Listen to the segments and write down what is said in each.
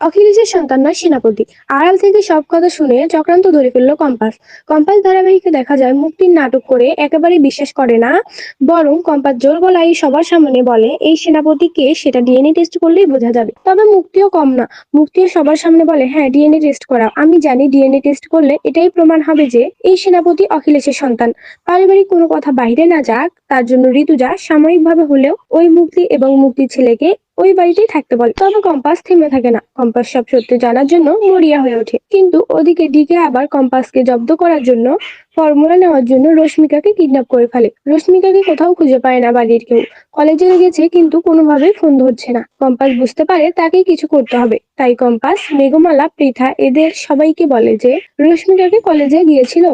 অখিলেশের সন্তান নয় সেনাপতি। আড়াল থেকে সব কথা শুনে চক্রান্ত ধরে ফেললো কম্পাস। কম্পাস ধারাবাহিকে দেখা যায় মুক্তির নাটক করে একেবারে বিশ্বাস করে না, বরং কম্পাস জোর গলায় সবার সামনে বলে এই সেনাপতি কে সেটা ডিএনএ টেস্ট করলেই বোঝা যাবে। তবে মুক্তিও কম না, মুক্তিও সবার সামনে বলে হ্যাঁ ডিএনএ টেস্ট করা, আমি জানি ডিএনএ টেস্ট করলে এটাই প্রমাণ হবে যে এই সেনাপতি অখিলেশের সন্তান। পারিবারিক কোনো কথা বাইরে না যাক তার জন্য ঋতুজা সাময়িকভাবে হলেও ওই মুক্তি এবং মুক্তির ছেলেকে ওই বাড়িতেই থাকতে বলে। তবে কম্পাস থেমে থাকে না, কম্পাস সব সত্যি জানার জন্য মরিয়া হয়ে ওঠে। কিন্তু ওদিকে ডিকে আবার কম্পাসকে জব্দ করার জন্য ফর্মুলা নেওয়ার জন্য রশ্মিকাকে কিডন্যাপ করে ফেলে। রশ্মিকাকে কোথাও খুঁজে পায় না বাড়ির কেউ, কলেজে গেছে কিন্তু কোনোভাবেই ফোন ধরছে না। কম্পাস বুঝতে পারে তাকেই কিছু করতে হবে, তাই কম্পাস মেঘমালা, পৃথা এদের সবাইকে বলে যে রশ্মিকাকে কলেজে গিয়েছিল,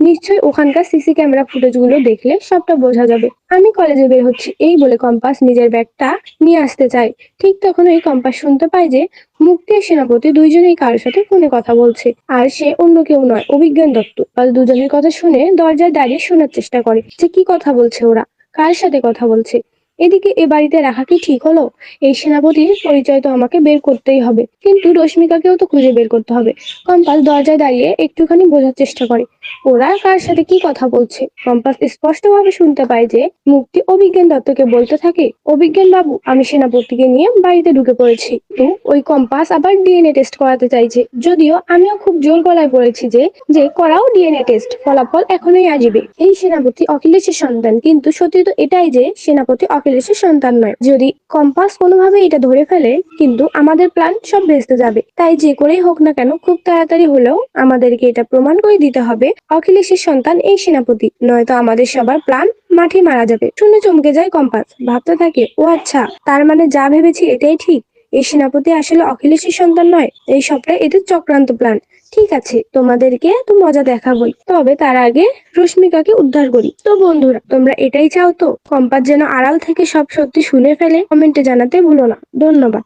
নিশ্চয়ই ওখানকার সিসি ক্যামেরা ফুটেজ গুলো দেখলে সবটা বোঝা যাবে। আমি কলেজে বের হচ্ছি এই বলে কম্পাস নিজের ব্যাগটা নিয়ে আসতে চায়। ঠিক তখনই কম্পাস শুনতে পায় যে মুক্তি আর সেনাপতি দুইজনেই কারোর সাথে ফোনে কথা বলছে, আর সে অন্য কেউ নয়, অভিজ্ঞান দত্ত। আর দুজনের কথা শুনে দরজায় দাঁড়িয়ে শোনার চেষ্টা করে যে কি কথা বলছে ওরা, কার সাথে কথা বলছে। এদিকে এ বাড়িতে রাখা কি ঠিক হলো? এই সেনাপতির পরিচয় তো আমাকে বের করতেই হবে, কিন্তু রশ্মিকাকেও তো খুঁজে বের করতে হবে। কম্পাস দরজায় দাঁড়িয়ে একটুখানি বোঝার চেষ্টা করে ওরা কার সাথে কি কথা বলছে। কম্পাস স্পষ্টভাবে শুনতে পায় যে মুক্তি অভিজ্ঞান দত্তকে বলতে থাকে, অভিজ্ঞান বাবু আমি সেনাপতিকে নিয়ে বাড়িতে ঢুকে পড়েছি। তো ওই কম্পাস আবার ডিএনএ টেস্ট করাতে চাইছে, যদিও আমিও খুব জোর গলায় বলেছি যে যে করাও ডিএনএ টেস্ট, ফলাফল এখনই আসবে। এই সেনাপতি অখিলেশের সন্তান, কিন্তু সত্যি তো এটাই যে সেনাপতি অখিলেশের সন্তান নয়। যদি কম্পাস কোনোভাবে এটা ধরে ফেলে কিন্তু আমাদের প্ল্যান সব ভেস্তে যাবে। তাই যে করেই হোক না কেন খুব তাড়াতাড়ি হলেও আমাদেরকে এটা প্রমাণ করে দিতে হবে অখিলেশের সন্তান এই সেনাপতি, নয়তো আমাদের সবার প্ল্যান মাঠে মারা যাবে। শুনে চমকে যায় কম্পাস, ভাবতে থাকে ও আচ্ছা, তার মানে যা ভেবেছি এটাই ঠিক, এই সেনাপতি আসলে অখিলেশের সন্তান নয়, এই সবটাই এদের চক্রান্ত প্ল্যান। ঠিক আছে, তোমাদেরকে তো মজা দেখাবই, তবে তার আগে রশ্মিকাকে উদ্ধার করি। তো বন্ধুরা তোমরা এটাই চাও তো কম্পাস যেন আড়াল থেকে সব সত্যি শুনে ফেলে? কমেন্টে জানাতে ভুলো না। ধন্যবাদ।